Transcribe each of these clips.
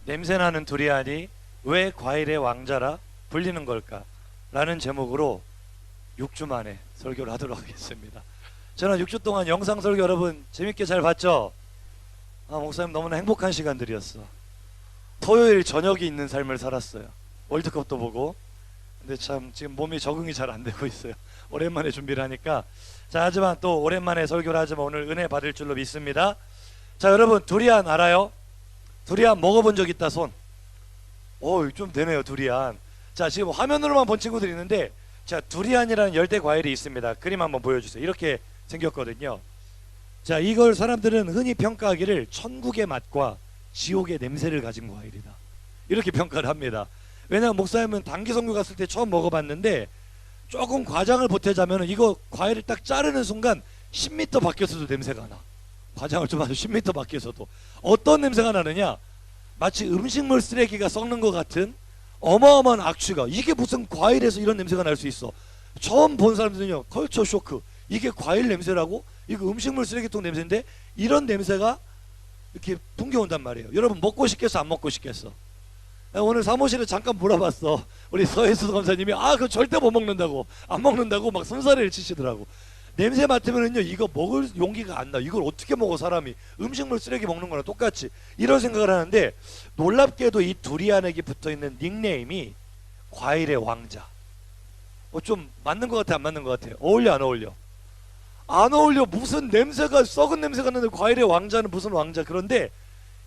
냄새나는 두리안이 왜 과일의 왕자라 불리는 걸까? 라는 제목으로 6주 만에 설교를 하도록 하겠습니다. 저는 6주 동안 영상 설교 여러분 재밌게 잘 봤죠? 목사님 너무나 행복한 시간들이었어. 토요일 저녁이 있는 삶을 살았어요. 월드컵도 보고. 근데 참 지금 몸이 적응이 잘 안 되고 있어요. 오랜만에 준비를 하니까. 자, 하지만 또 오랜만에 설교를 하지만 오늘 은혜 받을 줄로 믿습니다. 자, 여러분 두리안 알아요? 두리안 먹어본 적 있다 손. 좀 되네요. 두리안. 자, 지금 화면으로만 본 친구들이 있는데, 자, 두리안이라는 열대 과일이 있습니다. 그림 한번 보여주세요. 이렇게 생겼거든요. 자, 이걸 사람들은 흔히 평가하기를 천국의 맛과 지옥의 냄새를 가진 과일이다, 이렇게 평가를 합니다. 왜냐하면 목사님은 단기 선교 갔을 때 처음 먹어봤는데, 조금 과장을 보태자면 이거 과일을 딱 자르는 순간 10m 밖에서도 냄새가 나. 과장을 좀 하죠. 10m 밖에서도. 어떤 냄새가 나느냐, 마치 음식물 쓰레기가 썩는 것 같은 어마어마한 악취가. 이게 무슨 과일에서 이런 냄새가 날 수 있어. 처음 본 사람들은요, 컬처 쇼크. 이게 과일 냄새라고? 이거 음식물 쓰레기통 냄새인데 이런 냄새가 이렇게 풍겨온단 말이에요. 여러분 먹고 싶겠어, 안 먹고 싶겠어? 오늘 사무실에 잠깐 물어봤어. 우리 서혜수 검사님이 그거 절대 못 먹는다고, 안 먹는다고 막 손사래를 치시더라고. 냄새 맡으면은요, 이거 먹을 용기가 안 나. 이걸 어떻게 먹어 사람이. 음식물 쓰레기 먹는 거랑 똑같이, 이런 생각을 하는데, 놀랍게도 이 두리안에게 붙어있는 닉네임이 과일의 왕자. 좀 맞는 것 같아, 안 맞는 것 같아? 어울려, 안 어울려? 안 어울려. 무슨 냄새가, 썩은 냄새가 나는 과일의 왕자는 무슨 왕자. 그런데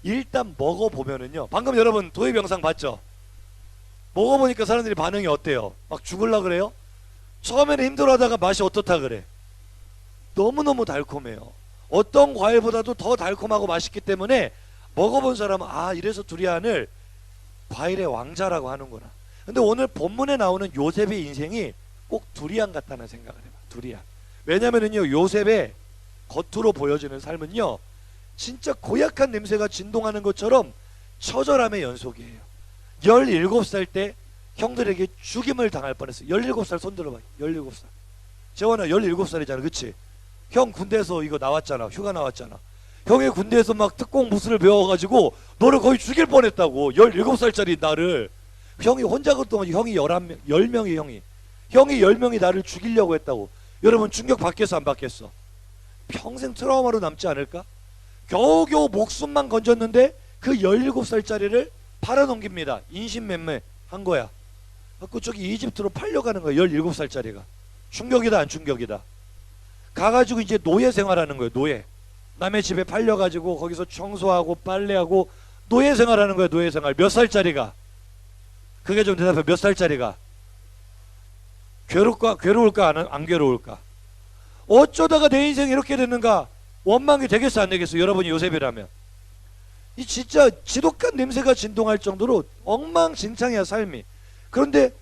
일단 먹어보면은요, 방금 여러분 도입 영상 봤죠? 먹어보니까 사람들이 반응이 어때요? 막 죽을라 그래요? 처음에는 힘들어하다가 맛이 어떻다 그래? 너무너무 달콤해요. 어떤 과일보다도 더 달콤하고 맛있기 때문에 먹어본 사람은 이래서 두리안을 과일의 왕자라고 하는구나. 근데 오늘 본문에 나오는 요셉의 인생이 꼭 두리안 같다는 생각을 해봐. 두리안. 왜냐면은요, 요셉의 겉으로 보여지는 삶은요, 진짜 고약한 냄새가 진동하는 것처럼 처절함의 연속이에요. 17살 때 형들에게 죽임을 당할 뻔했어요. 17살 손 들어봐. 17살. 재원아 17살이잖아, 그치? 형 군대에서 이거 나왔잖아. 휴가 나왔잖아. 형이 군대에서 막 특공 무술을 배워가지고 너를 거의 죽일 뻔했다고. 17살짜리 나를. 형이 혼자 그동안 형이 10명이 형이 10명이 나를 죽이려고 했다고. 여러분 충격 받겠어, 안 받겠어? 평생 트라우마로 남지 않을까? 겨우겨우 목숨만 건졌는데 그 17살짜리를 팔아넘깁니다. 인신매매 한 거야. 그쪽이 이집트로 팔려가는 거야. 17살짜리가. 충격이다, 안 충격이다? 가가지고 이제 노예 생활하는 거예요. 노예. 남의 집에 팔려가지고 거기서 청소하고 빨래하고 노예 생활하는 거예요. 노예 생활. 몇 살짜리가? 그게 좀 대답해. 몇 살짜리가? 괴로울까 안 괴로울까? 어쩌다가 내 인생이 이렇게 됐는가? 원망이 되겠어, 안 되겠어? 여러분이 요셉이라면. 이 진짜 지독한 냄새가 진동할 정도로 엉망진창이야, 삶이. 그런데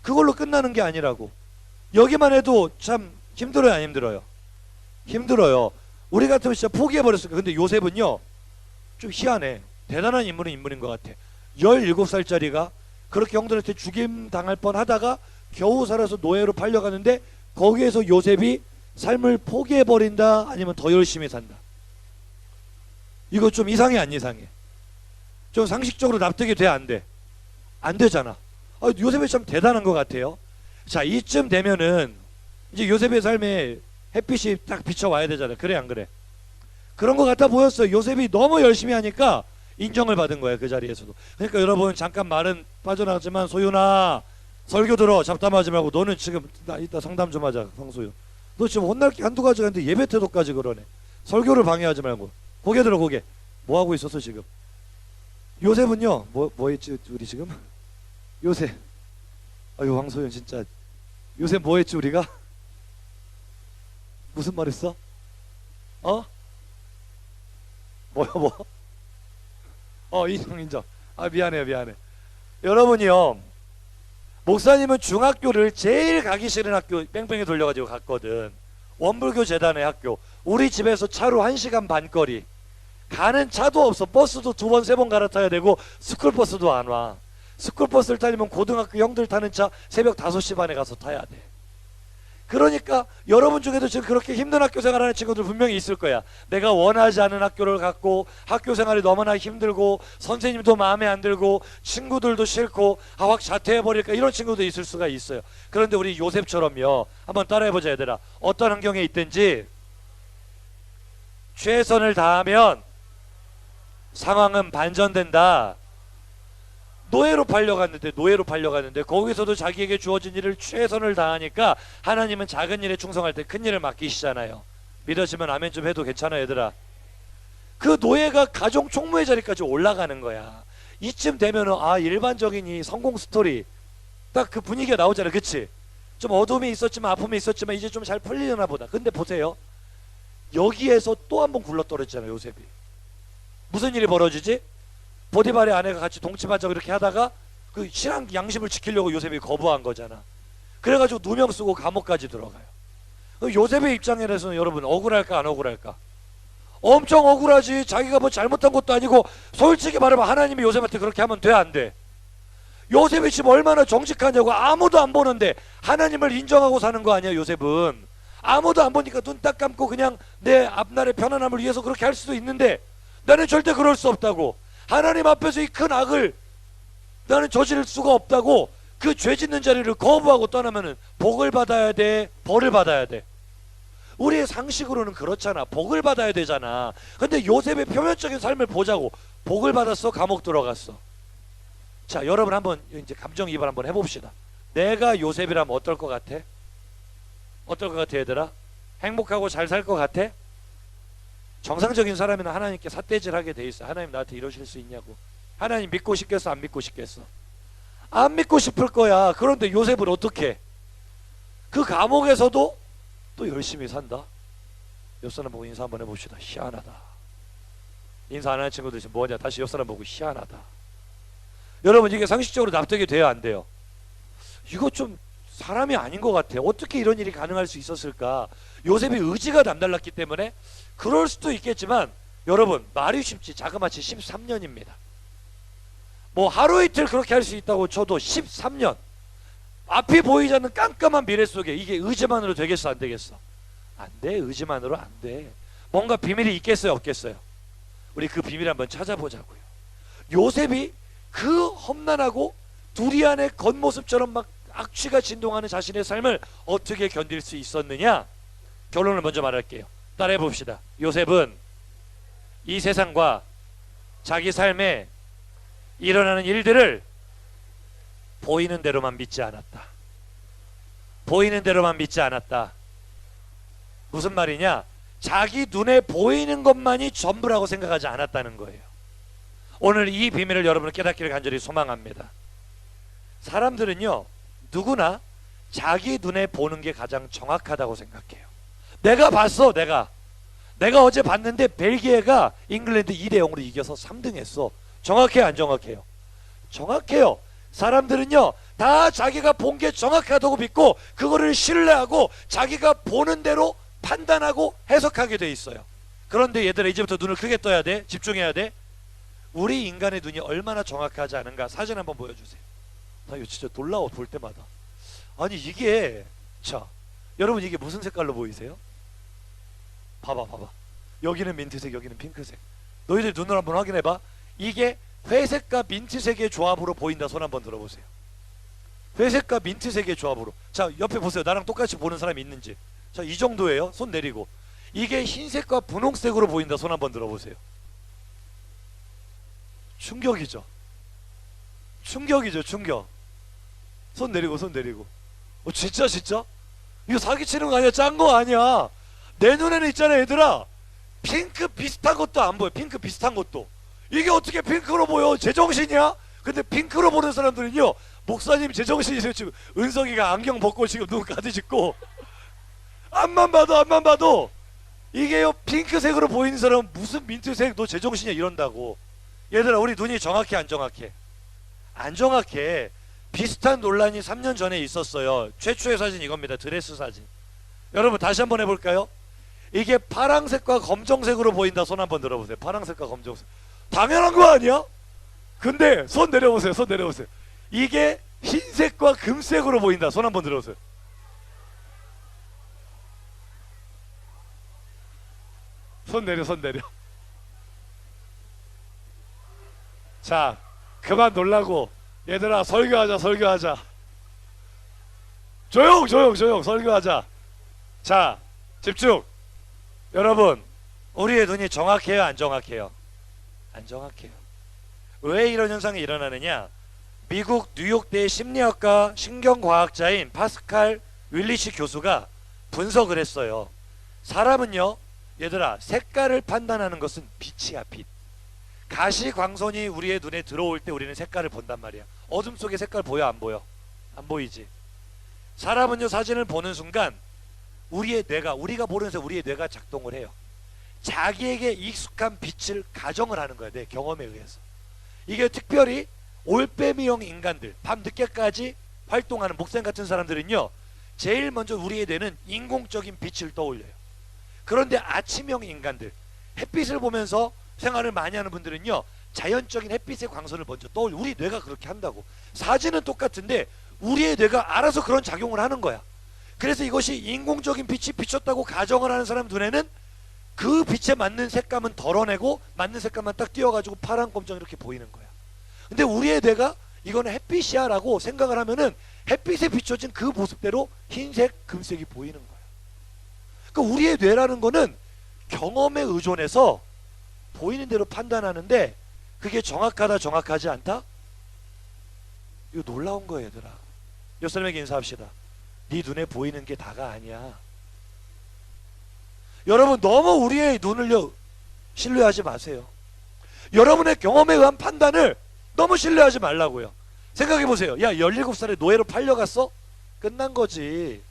그걸로 끝나는 게 아니라고. 여기만 해도 참 힘들어요, 안 힘들어요? 힘들어요. 우리 같으면 진짜 포기해버렸을 거예요. 근데 요셉은요, 좀 희한해. 대단한 인물인 것 같아. 17살짜리가 그렇게 형들한테 죽임 당할 뻔 하다가 겨우 살아서 노예로 팔려가는데, 거기에서 요셉이 삶을 포기해버린다, 아니면 더 열심히 산다? 이거 좀 이상해, 안 이상해? 좀 상식적으로 납득이 돼, 안 돼? 안 되잖아. 요셉이 참 대단한 것 같아요. 자, 이쯤 되면은 이제 요셉의 삶에 햇빛이 딱 비춰와야 되잖아요. 그래, 안 그래? 그런 것 같아 보였어요. 요셉이 너무 열심히 하니까 인정을 받은 거예요, 그 자리에서도. 그러니까 여러분, 잠깐 말은 빠져나갔지만, 소윤아 설교 들어. 잡담하지 말고. 너는 지금 이따 상담 좀 하자. 성소윤, 너 지금 혼날 게 한두 가지가 있는데 예배 태도까지 그러네. 설교를 방해하지 말고. 고개 들어, 고개. 뭐 하고 있었어 지금? 요셉은요, 뭐 했지 우리 지금? 요셉. 황소윤 진짜. 요셉 뭐 했지 우리가? 무슨 말 했어? 뭐? 인정. 미안해. 여러분이요, 목사님은 중학교를 제일 가기 싫은 학교 뺑뺑이 돌려가지고 갔거든. 원불교 재단의 학교. 우리 집에서 차로 1시간 반 거리. 가는 차도 없어. 버스도 2번 3번 갈아타야 되고 스쿨버스도 안 와. 스쿨버스를 타려면 고등학교 형들 타는 차 새벽 5시 반에 가서 타야 돼. 그러니까 여러분 중에도 지금 그렇게 힘든 학교 생활하는 친구들 분명히 있을 거야. 내가 원하지 않은 학교를 갔고 학교 생활이 너무나 힘들고 선생님도 마음에 안 들고 친구들도 싫고 확 자퇴해버릴까 이런 친구도 있을 수가 있어요. 그런데 우리 요셉처럼요, 한번 따라해보자 얘들아. 어떤 환경에 있든지 최선을 다하면 상황은 반전된다. 노예로 팔려갔는데 거기서도 자기에게 주어진 일을 최선을 다하니까 하나님은 작은 일에 충성할 때 큰 일을 맡기시잖아요. 믿어지면 아멘 좀 해도 괜찮아 얘들아. 그 노예가 가정 총무의 자리까지 올라가는 거야. 이쯤 되면은 일반적인 이 성공 스토리 딱 그 분위기가 나오잖아. 그치? 좀 어둠이 있었지만 아픔이 있었지만 이제 좀 잘 풀리려나 보다. 근데 보세요, 여기에서 또 한 번 굴러떨어지잖아요 요셉이. 무슨 일이 벌어지지? 보디발의 아내가 같이 동침하자고 이렇게 하다가 그 신앙 양심을 지키려고 요셉이 거부한 거잖아. 그래가지고 누명 쓰고 감옥까지 들어가요. 요셉의 입장에서는 여러분 억울할까 안 억울할까? 엄청 억울하지. 자기가 뭐 잘못한 것도 아니고. 솔직히 말하면 하나님이 요셉한테 그렇게 하면 돼 안 돼? 요셉이 지금 얼마나 정직하냐고. 아무도 안 보는데 하나님을 인정하고 사는 거 아니야 요셉은. 아무도 안 보니까 눈 딱 감고 그냥 내 앞날의 편안함을 위해서 그렇게 할 수도 있는데 나는 절대 그럴 수 없다고. 하나님 앞에서 이 큰 악을 나는 저지를 수가 없다고. 그 죄 짓는 자리를 거부하고 떠나면은 복을 받아야 돼, 벌을 받아야 돼? 우리의 상식으로는 그렇잖아. 복을 받아야 되잖아. 근데 요셉의 표면적인 삶을 보자고. 복을 받았어, 감옥 들어갔어. 자, 여러분 한번 이제 감정이입을 한번 해봅시다. 내가 요셉이라면 어떨 것 같아? 어떨 것 같아 얘들아? 행복하고 잘 살 것 같아? 정상적인 사람이나 하나님께 삿대질하게 돼 있어. 하나님 나한테 이러실 수 있냐고. 하나님 믿고 싶겠어 안 믿고 싶겠어? 안 믿고 싶을 거야. 그런데 요셉은 어떻게? 그 감옥에서도 또 열심히 산다. 옆 사람 보고 인사 한번 해봅시다. 희한하다. 인사 안 하는 친구들 지금 뭐냐? 다시 옆 사람 보고 희한하다. 여러분 이게 상식적으로 납득이 돼요 안 돼요? 이거 좀 사람이 아닌 것 같아. 어떻게 이런 일이 가능할 수 있었을까? 요셉이 의지가 남달랐기 때문에 그럴 수도 있겠지만 여러분 말이 쉽지 자그마치 13년입니다. 뭐 하루 이틀 그렇게 할 수 있다고 쳐도 13년, 앞이 보이지 않는 깜깜한 미래 속에 이게 의지만으로 되겠어 안 되겠어? 안 돼. 의지만으로 안 돼. 뭔가 비밀이 있겠어요 없겠어요? 우리 그 비밀 한번 찾아보자고요. 요셉이 그 험난하고 두리안의 겉모습처럼 막 악취가 진동하는 자신의 삶을 어떻게 견딜 수 있었느냐? 결론을 먼저 말할게요. 따라해 봅시다. 요셉은 이 세상과 자기 삶에 일어나는 일들을 보이는 대로만 믿지 않았다. 보이는 대로만 믿지 않았다. 무슨 말이냐? 자기 눈에 보이는 것만이 전부라고 생각하지 않았다는 거예요. 오늘 이 비밀을 여러분은 깨닫기를 간절히 소망합니다. 사람들은요 누구나 자기 눈에 보는 게 가장 정확하다고 생각해요. 내가 봤어. 내가 어제 봤는데 벨기에가 잉글랜드 2대0으로 이겨서 3등 했어. 정확해요 안 정확해요? 정확해요. 사람들은요 다 자기가 본 게 정확하다고 믿고 그거를 신뢰하고 자기가 보는 대로 판단하고 해석하게 돼 있어요. 그런데 얘들아 이제부터 눈을 크게 떠야 돼. 집중해야 돼. 우리 인간의 눈이 얼마나 정확하지 않은가 사진 한번 보여주세요. 나 이거 진짜 놀라워 볼 때마다. 아니 이게 자 여러분 이게 무슨 색깔로 보이세요? 봐봐. 여기는 민트색, 여기는 핑크색. 너희들 눈을 한번 확인해봐. 이게 회색과 민트색의 조합으로 보인다. 손 한번 들어보세요. 회색과 민트색의 조합으로. 자 옆에 보세요. 나랑 똑같이 보는 사람이 있는지. 자 이 정도예요. 손 내리고. 이게 흰색과 분홍색으로 보인다. 손 한번 들어보세요. 충격이죠. 충격. 손 내리고. 진짜? 이거 사기치는 거 아니야? 짠 거 아니야? 내 눈에는 있잖아 얘들아. 핑크 비슷한 것도 안 보여. 핑크 비슷한 것도. 이게 어떻게 핑크로 보여? 제정신이야? 근데 핑크로 보는 사람들은요 목사님 제정신이세요. 지금 은석이가 안경 벗고 지금 눈 가득 짚고 앞만 봐도 이게요 핑크색으로 보이는 사람은 무슨 민트색 너 제정신이야 이런다고. 얘들아 우리 눈이 정확해 안 정확해? 안 정확해. 비슷한 논란이 3년 전에 있었어요. 최초의 사진 이겁니다. 드레스 사진. 여러분 다시 한번 해볼까요? 이게 파랑색과 검정색으로 보인다. 손 한번 들어보세요. 파랑색과 검정색. 당연한 거 아니야? 근데 손 내려보세요. 이게 흰색과 금색으로 보인다. 손 한번 들어보세요. 손 내려, 손 내려. 자, 그만 놀라고. 얘들아, 설교하자, 설교하자. 조용, 조용, 조용. 설교하자. 자, 집중. 여러분, 우리의 눈이 정확해요, 안 정확해요? 안 정확해요. 왜 이런 현상이 일어나느냐? 미국 뉴욕대 심리학과 신경과학자인 파스칼 윌리시 교수가 분석을 했어요. 사람은요, 얘들아, 색깔을 판단하는 것은 빛이야, 빛. 가시광선이 우리의 눈에 들어올 때 우리는 색깔을 본단 말이야. 어둠 속에 색깔 보여, 안 보여? 안 보이지. 사람은요, 사진을 보는 순간 우리의 뇌가, 우리가 모르면서 우리의 뇌가 작동을 해요. 자기에게 익숙한 빛을 가정을 하는 거야, 내 경험에 의해서. 이게 특별히 올빼미형 인간들, 밤 늦게까지 활동하는 목생 같은 사람들은요, 제일 먼저 우리의 뇌는 인공적인 빛을 떠올려요. 그런데 아침형 인간들, 햇빛을 보면서 생활을 많이 하는 분들은요, 자연적인 햇빛의 광선을 먼저 떠올려. 우리 뇌가 그렇게 한다고. 사진은 똑같은데 우리의 뇌가 알아서 그런 작용을 하는 거야. 그래서 이것이 인공적인 빛이 비쳤다고 가정을 하는 사람 눈에는 그 빛에 맞는 색감은 덜어내고 맞는 색감만 딱 띄워가지고 파란 검정 이렇게 보이는 거야. 근데 우리의 뇌가 이거는 햇빛이야 라고 생각을 하면은 햇빛에 비춰진 그 모습대로 흰색, 금색이 보이는 거야. 그러니까 우리의 뇌라는 거는 경험에 의존해서 보이는 대로 판단하는데 그게 정확하다, 정확하지 않다? 이거 놀라운 거예요, 얘들아. 옆 사람에게 인사합시다. 네 눈에 보이는 게 다가 아니야. 여러분, 너무 우리의 눈을요 신뢰하지 마세요. 여러분의 경험에 의한 판단을 너무 신뢰하지 말라고요. 생각해 보세요. 야, 17살에 노예로 팔려갔어? 끝난 거지.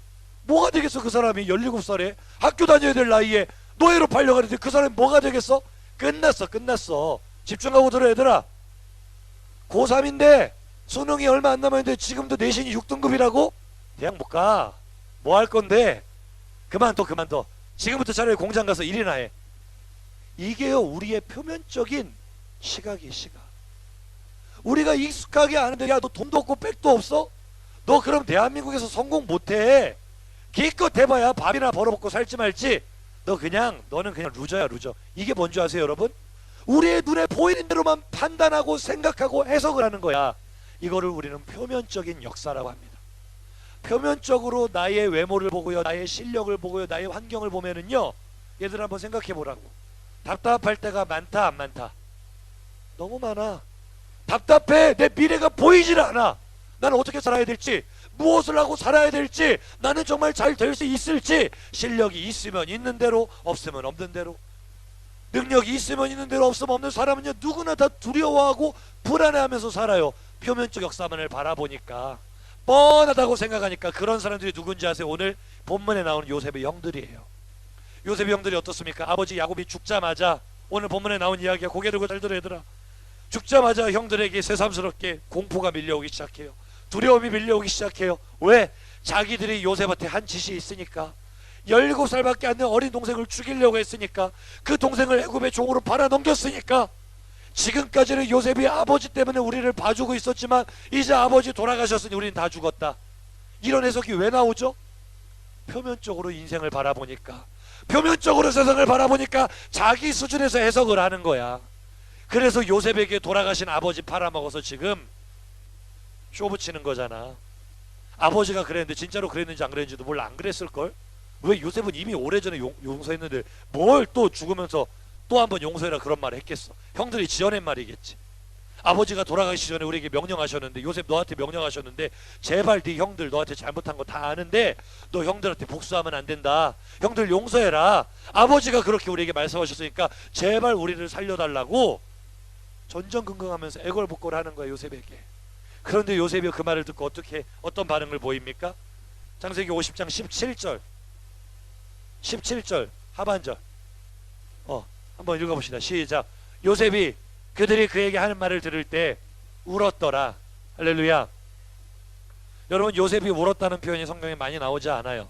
뭐가 되겠어? 그 사람이 17살에 학교 다녀야 될 나이에 노예로 팔려가는데 그 사람이 뭐가 되겠어? 끝났어, 끝났어. 집중하고 들어, 얘들아. 고3인데 수능이 얼마 안 남았는데 지금도 내신이 6등급이라고? 대학 못 가. 뭐 할 건데? 그만둬, 그만둬. 지금부터 차라리 공장 가서 일이나 해. 이게요, 우리의 표면적인 시각이에요, 시각. 우리가 익숙하게 아는데, 야, 너 돈도 없고 백도 없어? 너 그럼 대한민국에서 성공 못해. 기껏 해봐야 밥이나 벌어먹고 살지 말지. 너는 그냥 루저야, 루저. 이게 뭔지 아세요, 여러분? 우리의 눈에 보이는 대로만 판단하고 생각하고 해석을 하는 거야. 이거를 우리는 표면적인 역사라고 합니다. 표면적으로 나의 외모를 보고요, 나의 실력을 보고요, 나의 환경을 보면은요, 얘들 한번 생각해 보라고. 답답할 때가 많다, 안 많다? 너무 많아. 답답해. 내 미래가 보이질 않아. 나는 어떻게 살아야 될지, 무엇을 하고 살아야 될지, 나는 정말 잘 될 수 있을지. 실력이 있으면 있는 대로, 없으면 없는 대로. 능력이 있으면 있는 대로, 없으면 없는. 사람은요, 누구나 다 두려워하고 불안해하면서 살아요. 표면적 역사만을 바라보니까, 뻔하다고 생각하니까. 그런 사람들이 누군지 아세요? 오늘 본문에 나오는 요셉의 형들이에요. 요셉의 형들이 어떻습니까? 아버지 야곱이 죽자마자, 오늘 본문에 나온 이야기야. 고개 들고 잘 들어, 얘들아. 죽자마자 형들에게 새삼스럽게 공포가 밀려오기 시작해요. 두려움이 밀려오기 시작해요. 왜? 자기들이 요셉한테 한 짓이 있으니까. 17살밖에 안 된 어린 동생을 죽이려고 했으니까. 그 동생을 애굽의 종으로 팔아넘겼으니까. 지금까지는 요셉이 아버지 때문에 우리를 봐주고 있었지만 이제 아버지 돌아가셨으니 우리는 다 죽었다. 이런 해석이 왜 나오죠? 표면적으로 인생을 바라보니까, 표면적으로 세상을 바라보니까 자기 수준에서 해석을 하는 거야. 그래서 요셉에게 돌아가신 아버지 팔아먹어서 지금 쇼 붙이는 거잖아. 아버지가 그랬는데 진짜로 그랬는지 안 그랬는지도 몰라. 안 그랬을걸? 왜? 요셉은 이미 오래전에 용서했는데 뭘 또 죽으면서 또 한번 용서해라 그런 말을 했겠어. 형들이 지어낸 말이겠지. 아버지가 돌아가시기 전에 우리에게 명령하셨는데, 요셉 너한테 명령하셨는데, 제발 네 형들 너한테 잘못한 거 다 아는데 너 형들한테 복수하면 안 된다. 형들 용서해라. 아버지가 그렇게 우리에게 말씀하셨으니까 제발 우리를 살려달라고 전전긍긍하면서 애걸복걸 하는 거야, 요셉에게. 그런데 요셉이 그 말을 듣고 어떤 반응을 보입니까? 창세기 50장 17절 하반절 한번 읽어봅시다. 시작. 요셉이 그들이 그에게 하는 말을 들을 때 울었더라. 할렐루야. 여러분, 요셉이 울었다는 표현이 성경에 많이 나오지 않아요.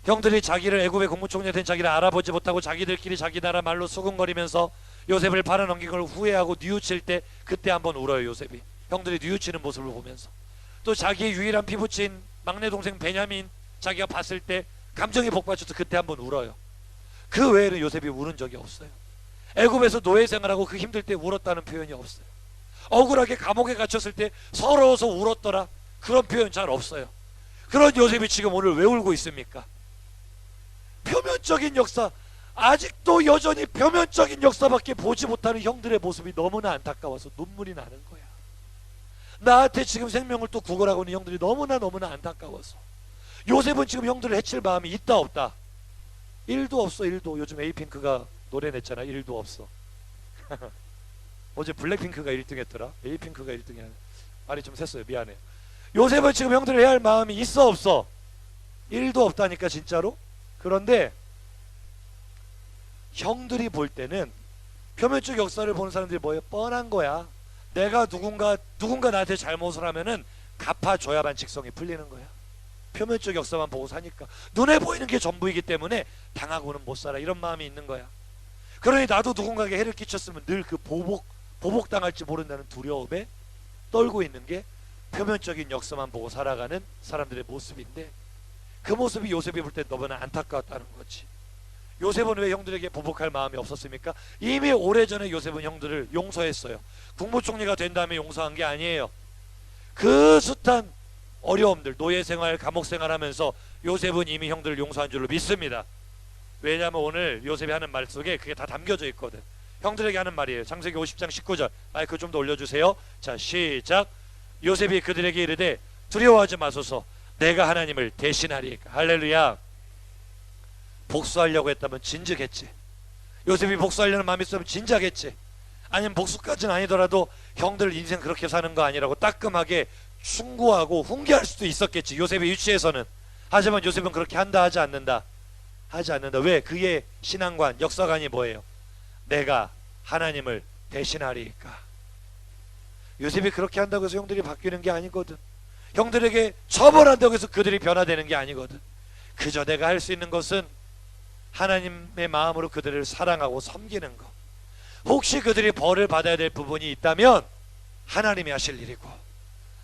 형들이 자기를, 애굽의 국무총리가 된 자기를 알아보지 못하고 자기들끼리 자기 나라 말로 수군거리면서 요셉을 팔아넘긴 걸 후회하고 뉘우칠 때 그때 한번 울어요, 요셉이. 형들이 뉘우치는 모습을 보면서. 또 자기의 유일한 피부친 막내 동생 베냐민 자기가 봤을 때 감정이 복받쳐서 그때 한번 울어요. 그 외에는 요셉이 울은 적이 없어요. 애굽에서 노예 생활하고 그 힘들 때 울었다는 표현이 없어요. 억울하게 감옥에 갇혔을 때 서러워서 울었더라, 그런 표현 잘 없어요. 그런 요셉이 지금 오늘 왜 울고 있습니까? 표면적인 역사, 아직도 여전히 표면적인 역사밖에 보지 못하는 형들의 모습이 너무나 안타까워서 눈물이 나는 거야. 나한테 지금 생명을 또 구걸하고 있는 형들이 너무나 안타까워서. 요셉은 지금 형들을 해칠 마음이 있다 없다? 1도 없어. 1도. 요즘 에이핑크가 노래 냈잖아. 1도 없어. 어제 블랙핑크가 1등 했더라. 에이핑크가 1등 해. 말이 좀 샜어요. 미안해. 요셉은 지금 형들을 해야 할 마음이 있어 없어? 1도 없다니까 진짜로. 그런데 형들이 볼 때는 표면적 역사를 보는 사람들이 뭐예요? 뻔한 거야. 내가 누군가 나한테 잘못을 하면은 갚아줘야만 직성이 풀리는 거야. 표면적 역사만 보고 사니까 눈에 보이는 게 전부이기 때문에 당하고는 못 살아, 이런 마음이 있는 거야. 그러니 나도 누군가에게 해를 끼쳤으면 늘 그 보복당할지 모른다는 두려움에 떨고 있는 게 표면적인 역사만 보고 살아가는 사람들의 모습인데, 그 모습이 요셉이 볼 때 너무나 안타까웠다는 거지. 요셉은 왜 형들에게 보복할 마음이 없었습니까? 이미 오래전에 요셉은 형들을 용서했어요. 국무총리가 된 다음에 용서한 게 아니에요. 그 숱한 어려움들, 노예생활, 감옥생활 하면서 요셉은 이미 형들을 용서한 줄로 믿습니다. 왜냐하면 오늘 요셉이 하는 말 속에 그게 다 담겨져 있거든. 형들에게 하는 말이에요. 창세기 50장 19절 마이크 좀 더 올려주세요. 자, 시작. 요셉이 그들에게 이르되 두려워하지 마소서, 내가 하나님을 대신하리이까. 할렐루야. 복수하려고 했다면 진즉했지. 요셉이 복수하려는 마음이 있으면 진작했지. 아니면 복수까지는 아니더라도 형들 인생 그렇게 사는 거 아니라고 따끔하게 충고하고 훈계할 수도 있었겠지, 요셉의 위치에서는. 하지만 요셉은 그렇게 한다 하지 않는다. 하지 않는다. 왜? 그의 신앙관, 역사관이 뭐예요? 내가 하나님을 대신하리이까. 요셉이 그렇게 한다고 해서 형들이 바뀌는 게 아니거든. 형들에게 처벌한다고 해서 그들이 변화되는 게 아니거든. 그저 내가 할 수 있는 것은 하나님의 마음으로 그들을 사랑하고 섬기는 것. 혹시 그들이 벌을 받아야 될 부분이 있다면 하나님이 하실 일이고,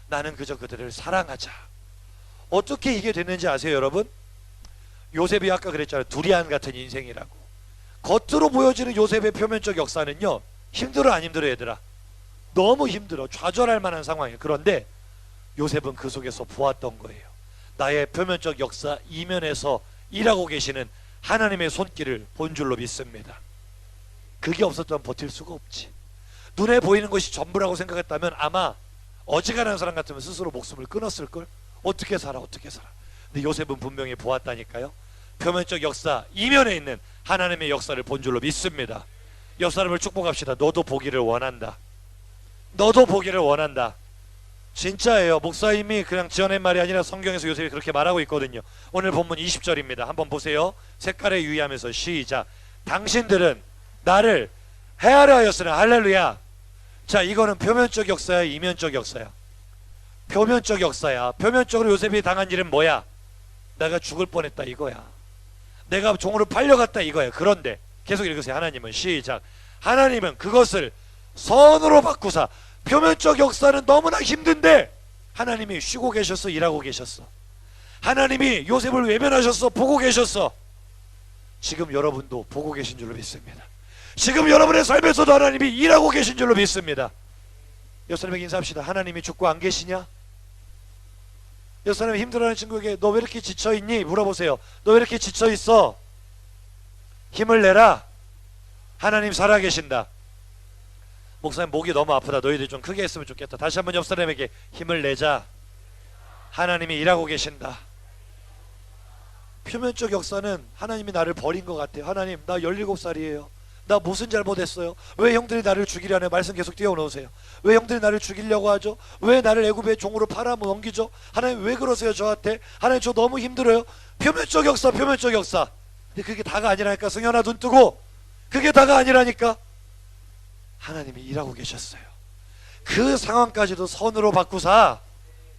나는 그저 그들을 사랑하자. 어떻게 이게 됐는지 아세요, 여러분? 요셉이 아까 그랬잖아요. 두리안 같은 인생이라고. 겉으로 보여지는 요셉의 표면적 역사는요, 힘들어 안 힘들어 얘들아? 너무 힘들어. 좌절할 만한 상황이에요. 그런데 요셉은 그 속에서 보았던 거예요. 나의 표면적 역사 이면에서 일하고 계시는 하나님의 손길을 본 줄로 믿습니다. 그게 없었다면 버틸 수가 없지. 눈에 보이는 것이 전부라고 생각했다면 아마 어지간한 사람 같으면 스스로 목숨을 끊었을걸. 어떻게 살아. 근데 요셉은 분명히 보았다니까요. 표면적 역사 이면에 있는 하나님의 역사를 본 줄로 믿습니다. 옆 사람을 축복합시다. 너도 보기를 원한다. 너도 보기를 원한다. 진짜예요. 목사님이 그냥 지어낸 말이 아니라 성경에서 요셉이 그렇게 말하고 있거든요. 오늘 본문 20절입니다. 한번 보세요. 색깔에 유의하면서 시작. 당신들은 나를 헤아려 하였으나. 할렐루야. 자, 이거는 표면적 역사야, 이면적 역사야? 표면적 역사야. 표면적으로 요셉이 당한 일은 뭐야? 내가 죽을 뻔했다 이거야. 내가 종으로 팔려갔다 이거야. 그런데 계속 읽으세요. 하나님은 시작. 하나님은 그것을 선으로 바꾸사. 표면적 역사는 너무나 힘든데 하나님이 쉬고 계셨어, 일하고 계셨어. 하나님이 요셉을 외면하셨어, 보고 계셨어. 지금 여러분도 보고 계신 줄로 믿습니다. 지금 여러분의 삶에서도 하나님이 일하고 계신 줄로 믿습니다. 옆 사람에게 인사합시다. 하나님이 죽고 안 계시냐? 옆 사람이 힘들어하는 친구에게 너 왜 이렇게 지쳐있니? 물어보세요. 너 왜 이렇게 지쳐있어? 힘을 내라. 하나님 살아계신다. 목사님 목이 너무 아프다. 너희들 좀 크게 했으면 좋겠다. 다시 한번 옆 사람에게 힘을 내자. 하나님이 일하고 계신다. 표면적 역사는 하나님이 나를 버린 것 같아요. 하나님, 나 17살이에요. 나 무슨 잘못했어요? 왜 형들이 나를 죽이려 하냐? 말씀 계속 띄워놓으세요. 왜 형들이 나를 죽이려고 하죠? 왜 나를 애굽의 종으로 팔아 넘기죠? 하나님 왜 그러세요 저한테? 하나님 저 너무 힘들어요. 표면적 역사, 표면적 역사. 근데 그게 다가 아니라니까. 승현아 눈 뜨고. 그게 다가 아니라니까. 하나님이 일하고 계셨어요. 그 상황까지도 선으로 바꾸사.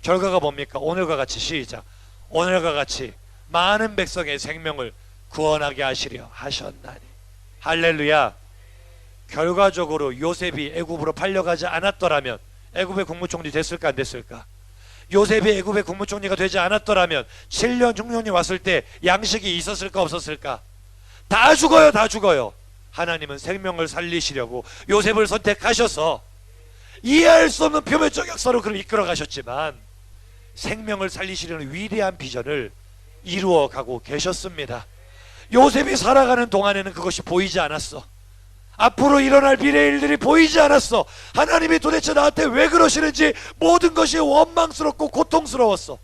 결과가 뭡니까? 오늘과 같이 시작. 오늘과 같이 많은 백성의 생명을 구원하게 하시려 하셨나니. 할렐루야. 결과적으로 요셉이 애굽으로 팔려가지 않았더라면 애굽의 국무총리 됐을까 안 됐을까? 요셉이 애굽의 국무총리가 되지 않았더라면 7년 6년이 왔을 때 양식이 있었을까 없었을까? 다 죽어요. 다 죽어요. 하나님은 생명을 살리시려고 요셉을 선택하셔서 이해할 수 없는 표면적 역사로 그를 이끌어 가셨지만 생명을 살리시려는 위대한 비전을 이루어가고 계셨습니다. 요셉이 살아가는 동안에는 그것이 보이지 않았어. 앞으로 일어날 미래의 일들이 보이지 않았어. 하나님이 도대체 나한테 왜 그러시는지 모든 것이 원망스럽고 고통스러웠어.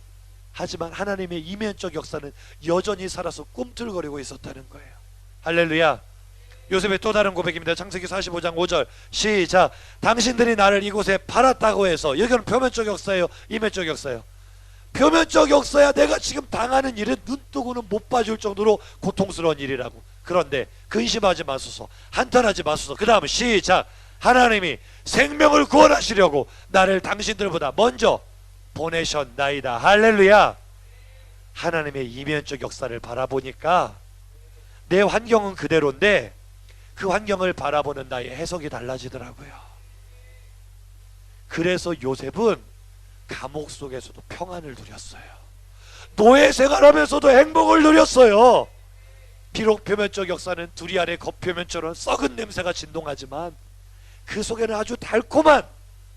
하지만 하나님의 이면적 역사는 여전히 살아서 꿈틀거리고 있었다는 거예요. 할렐루야. 요셉의 또 다른 고백입니다. 창세기 45장 5절 시작. 당신들이 나를 이곳에 팔았다고 해서, 여기는 표면적 역사예요, 이면적 역사예요? 표면적 역사야. 내가 지금 당하는 일은 눈뜨고는 못 봐줄 정도로 고통스러운 일이라고. 그런데 근심하지 마소서, 한탄하지 마소서. 그 다음 시작. 하나님이 생명을 구원하시려고 나를 당신들보다 먼저 보내셨나이다. 할렐루야. 하나님의 이면적 역사를 바라보니까 내 환경은 그대로인데 그 환경을 바라보는 나의 해석이 달라지더라고요. 그래서 요셉은 감옥 속에서도 평안을 누렸어요. 노예 생활하면서도 행복을 누렸어요. 비록 표면적 역사는 두리 아래 겉표면처럼 썩은 냄새가 진동하지만 그 속에는 아주 달콤한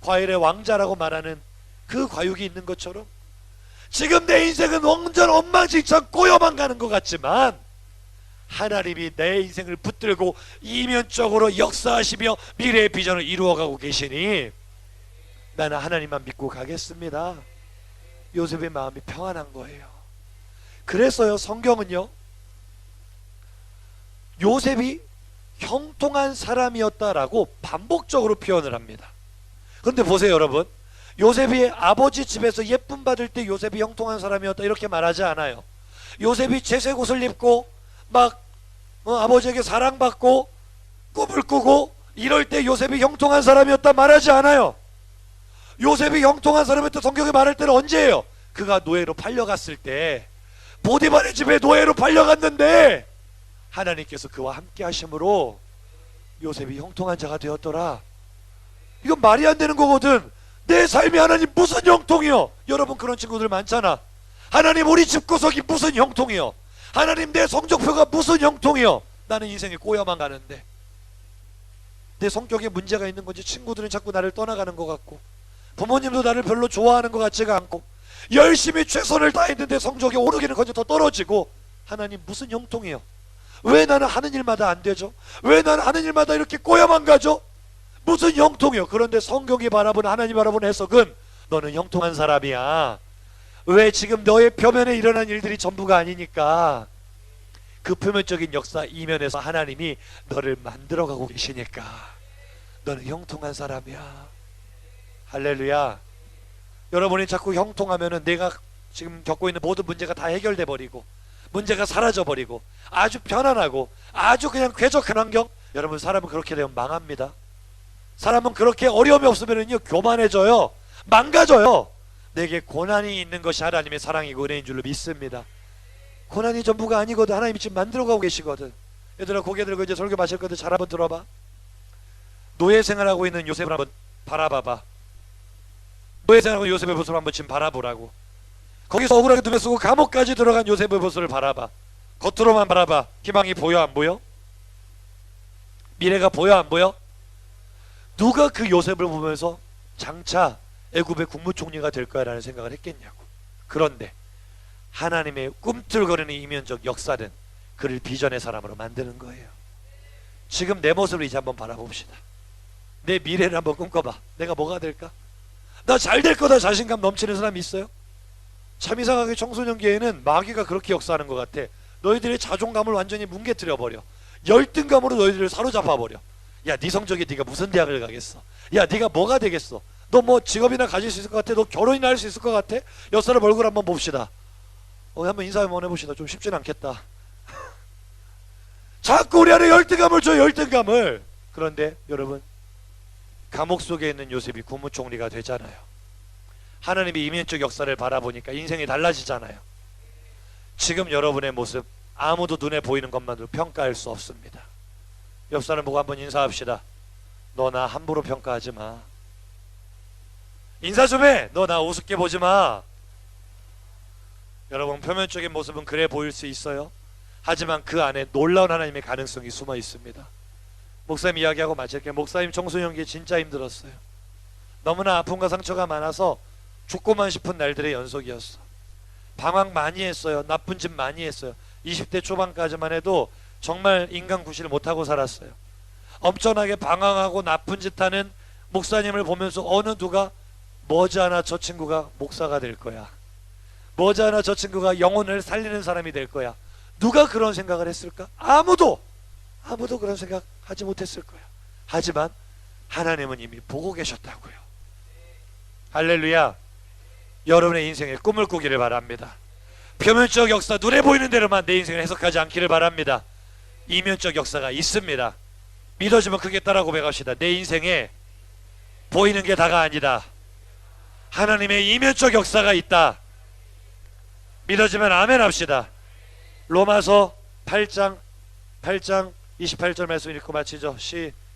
과일의 왕자라고 말하는 그 과육이 있는 것처럼 지금 내 인생은 완전 엉망진창 꼬여만 가는 것 같지만 하나님이 내 인생을 붙들고 이면적으로 역사하시며 미래의 비전을 이루어가고 계시니 나는 하나님만 믿고 가겠습니다. 요셉의 마음이 평안한 거예요. 그래서요, 성경은요, 요셉이 형통한 사람이었다라고 반복적으로 표현을 합니다. 그런데 보세요 여러분, 요셉이 아버지 집에서 예쁨 받을 때 요셉이 형통한 사람이었다 이렇게 말하지 않아요. 요셉이 채색 옷을 입고 막 아버지에게 사랑받고 꿈을 꾸고 이럴 때 요셉이 형통한 사람이었다 말하지 않아요. 요셉이 형통한 사람이었다 성경이 말할 때는 언제예요? 그가 노예로 팔려갔을 때, 보디발의 집에 노예로 팔려갔는데 하나님께서 그와 함께 하심으로 요셉이 형통한 자가 되었더라. 이건 말이 안 되는 거거든. 내 삶이 하나님 무슨 형통이요? 여러분 그런 친구들 많잖아. 하나님 우리 집구석이 무슨 형통이요? 하나님 내 성적표가 무슨 형통이요? 나는 인생에 꼬여만 가는데 내 성격에 문제가 있는 건지 친구들은 자꾸 나를 떠나가는 것 같고 부모님도 나를 별로 좋아하는 것 같지가 않고 열심히 최선을 다했는데 성적이 오르기는 거저 더 떨어지고 하나님 무슨 형통이요? 왜 나는 하는 일마다 안 되죠? 왜 나는 하는 일마다 이렇게 꼬여만 가죠? 무슨 형통이요? 그런데 성경이 바라보는, 하나님 바라보는 해석은 너는 형통한 사람이야. 왜? 지금 너의 표면에 일어난 일들이 전부가 아니니까 그 표면적인 역사 이면에서 하나님이 너를 만들어가고 계시니까 너는 형통한 사람이야. 할렐루야. 여러분이 자꾸 형통하면은 내가 지금 겪고 있는 모든 문제가 다 해결돼 버리고 문제가 사라져 버리고 아주 편안하고 아주 그냥 쾌적한 환경. 여러분 사람은 그렇게 되면 망합니다. 사람은 그렇게 어려움이 없으면은요 교만해져요, 망가져요. 내게 고난이 있는 것이 하나님의 사랑이고 은혜인 줄로 믿습니다. 고난이 전부가 아니거든. 하나님이 지금 만들어가고 계시거든. 얘들아 고개 들고 이제 설교 마실 건데 잘 한번 들어봐. 노예 생활하고 있는 요셉을 한번 바라봐봐. 노예 생활하고 요셉의 모습을 한번 지금 바라보라고. 거기서 억울하게 눈에 쓰고 감옥까지 들어간 요셉의 모습을 바라봐. 겉으로만 바라봐. 희망이 보여 안 보여? 미래가 보여 안 보여? 누가 그 요셉을 보면서 장차 애굽의 국무총리가 될 거야라는 생각을 했겠냐고. 그런데 하나님의 꿈틀거리는 이면적 역사는 그를 비전의 사람으로 만드는 거예요. 지금 내 모습을 이제 한번 바라봅시다. 내 미래를 한번 꿈꿔봐. 내가 뭐가 될까? 나 잘 될 거다 자신감 넘치는 사람이 있어요? 참 이상하게 청소년기에는 마귀가 그렇게 역사하는 것 같아. 너희들의 자존감을 완전히 뭉개뜨려 버려. 열등감으로 너희들을 사로잡아 버려. 야, 네 성적이 네가 무슨 대학을 가겠어? 야, 네가 뭐가 되겠어? 너 뭐 직업이나 가질 수 있을 것 같아? 너 결혼이나 할 수 있을 것 같아? 옆 사람 얼굴 한번 봅시다. 한번 인사 한번 해봅시다. 좀 쉽진 않겠다. 자꾸 우리 안에 열등감을 줘, 열등감을. 그런데 여러분 감옥 속에 있는 요셉이 국무총리가 되잖아요. 하나님의 이면적 역사를 바라보니까 인생이 달라지잖아요. 지금 여러분의 모습 아무도 눈에 보이는 것만으로 평가할 수 없습니다. 옆 사람 보고 한번 인사합시다. 너 나 함부로 평가하지 마. 인사 좀 해. 너 나 우습게 보지 마. 여러분 표면적인 모습은 그래 보일 수 있어요. 하지만 그 안에 놀라운 하나님의 가능성이 숨어 있습니다. 목사님 이야기하고 마칠게요. 목사님 청소년기에 진짜 힘들었어요. 너무나 아픔과 상처가 많아서 죽고만 싶은 날들의 연속이었어. 방황 많이 했어요. 나쁜 짓 많이 했어요. 20대 초반까지만 해도 정말 인간 구실을 못하고 살았어요. 엄청나게 방황하고 나쁜 짓 하는 목사님을 보면서 어느 누가 머지않아 저 친구가 목사가 될 거야, 머지않아 저 친구가 영혼을 살리는 사람이 될 거야. 누가 그런 생각을 했을까? 아무도 그런 생각 하지 못했을 거야. 하지만 하나님은 이미 보고 계셨다고요. 할렐루야. 여러분의 인생에 꿈을 꾸기를 바랍니다. 표면적 역사, 눈에 보이는 대로만 내 인생을 해석하지 않기를 바랍니다. 이면적 역사가 있습니다. 믿어지면 크게 따라 고백합시다. 내 인생에 보이는 게 다가 아니다. 하나님의 이면적 역사가 있다. 믿어지면 아멘 합시다. 로마서 8장 28절 말씀 읽고 마치죠.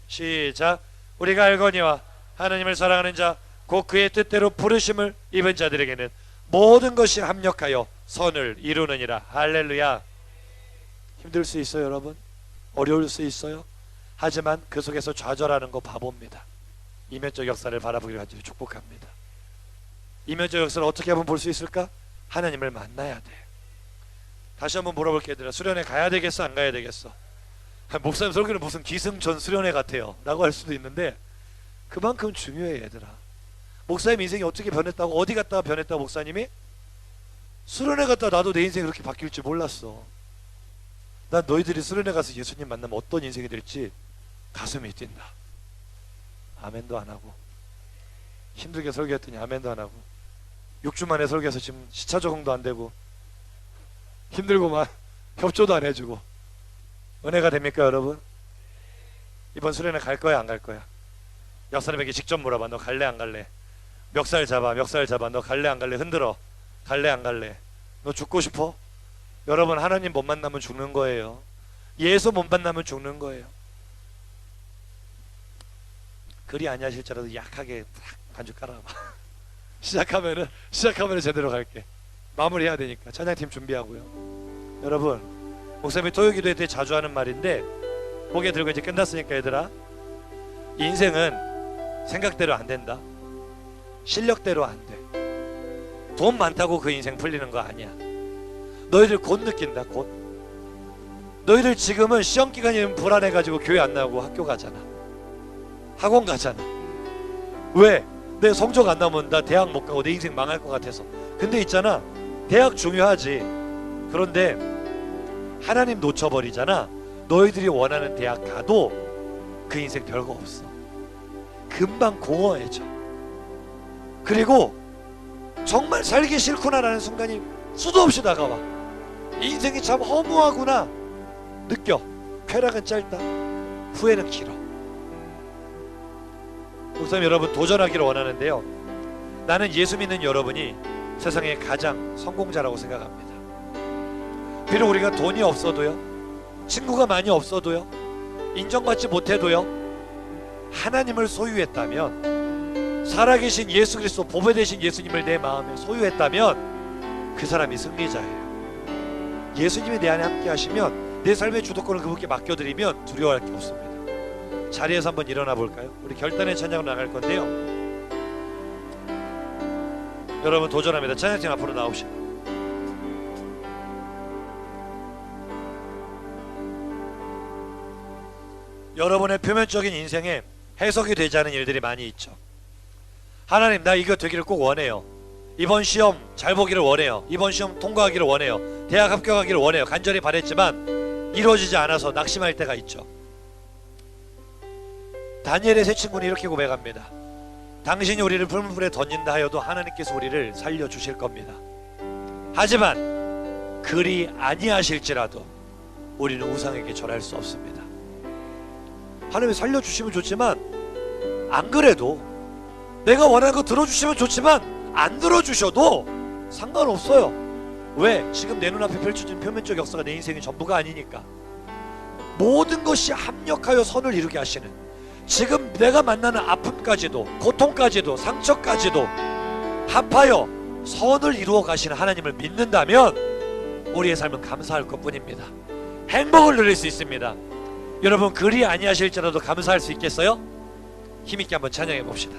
시작. 우리가 알거니와 하나님을 사랑하는 자 곧 그의 뜻대로 부르심을 입은 자들에게는 모든 것이 합력하여 선을 이루느니라. 할렐루야. 힘들 수 있어요 여러분. 어려울 수 있어요. 하지만 그 속에서 좌절하는 거 바보입니다. 이면적 역사를 바라보기를 간절히 축복합니다. 이면적 역사를 어떻게 하면 볼 수 있을까? 하나님을 만나야 돼. 다시 한번 물어볼게. 얘들아, 수련회 가야 되겠어 안 가야 되겠어? 목사님 설교는 무슨 기승전 수련회 같아요 라고 할 수도 있는데 그만큼 중요해. 얘들아, 목사님 인생이 어떻게 변했다고, 어디 갔다가 변했다고? 목사님이 수련회 갔다 나도 내 인생이 그렇게 바뀔 줄 몰랐어. 난 너희들이 수련회 가서 예수님 만나면 어떤 인생이 될지 가슴이 뛴다. 아멘도 안 하고, 힘들게 설교했더니 아멘도 안 하고, 6주 만에 설교해서 지금 시차 적응도 안 되고 힘들고만 협조도 안 해주고. 은혜가 됩니까 여러분? 이번 수련회 갈 거야 안 갈 거야? 역사님에게 직접 물어봐. 너 갈래 안 갈래? 멱살 잡아. 너 갈래 안 갈래? 흔들어. 갈래 안 갈래? 너 죽고 싶어? 여러분, 하나님 못 만나면 죽는 거예요. 예수 못 만나면 죽는 거예요. 그리 아니하실지라도 약하게 딱 반죽 깔아봐. 시작하면은 제대로 갈게. 마무리해야 되니까 찬양팀 준비하고요. 여러분, 목사님이 토요기도회 때 자주 하는 말인데 고개 들고 이제 끝났으니까 얘들아, 인생은 생각대로 안 된다. 실력대로 안 돼. 돈 많다고 그 인생 풀리는 거 아니야. 너희들 곧 느낀다. 곧. 너희들 지금은 시험 기간이면 불안해가지고 교회 안 나오고 학교 가잖아. 학원 가잖아. 왜? 내 성적 안 나오면 나 대학 못 가고 내 인생 망할 것 같아서. 근데 있잖아, 대학 중요하지. 그런데 하나님 놓쳐버리잖아. 너희들이 원하는 대학 가도 그 인생 별거 없어. 금방 공허해져. 그리고 정말 살기 싫구나라는 순간이 수도 없이 다가와. 인생이 참 허무하구나 느껴. 쾌락은 짧다, 후회는 길어. 목사님 여러분, 도전하기를 원하는데요, 나는 예수 믿는 여러분이 세상의 가장 성공자라고 생각합니다. 비록 우리가 돈이 없어도요, 친구가 많이 없어도요, 인정받지 못해도요, 하나님을 소유했다면, 살아계신 예수 그리스도 보배 되신 예수님을 내 마음에 소유했다면 그 사람이 승리자예요. 예수님이 내 안에 함께 하시면, 내 삶의 주도권을 그분께 맡겨드리면 두려워할 게 없습니다. 자리에서 한번 일어나 볼까요? 우리 결단의 찬양으로 나갈 건데요, 여러분 도전합니다. 찬양팀 앞으로 나오시고, 여러분의 표면적인 인생에 해석이 되지 않은 일들이 많이 있죠. 하나님, 나 이거 되기를 꼭 원해요. 이번 시험 잘 보기를 원해요. 이번 시험 통과하기를 원해요. 대학 합격하기를 원해요. 간절히 바랬지만 이루어지지 않아서 낙심할 때가 있죠. 다니엘의 세 친구는 이렇게 고백합니다. 당신이 우리를 풀물에 던진다 하여도 하나님께서 우리를 살려주실 겁니다. 하지만 그리 아니하실지라도 우리는 우상에게 절할 수 없습니다. 하나님이 살려주시면 좋지만, 안 그래도 내가 원하는 거 들어주시면 좋지만 안 들어주셔도 상관없어요. 왜? 지금 내 눈앞에 펼쳐진 표면적 역사가 내 인생의 전부가 아니니까. 모든 것이 합력하여 선을 이루게 하시는, 지금 내가 만나는 아픔까지도, 고통까지도, 상처까지도 합하여 선을 이루어 가시는 하나님을 믿는다면 우리의 삶은 감사할 것뿐입니다. 행복을 누릴 수 있습니다. 여러분 그리 아니하실지라도 감사할 수 있겠어요? 힘있게 한번 찬양해 봅시다.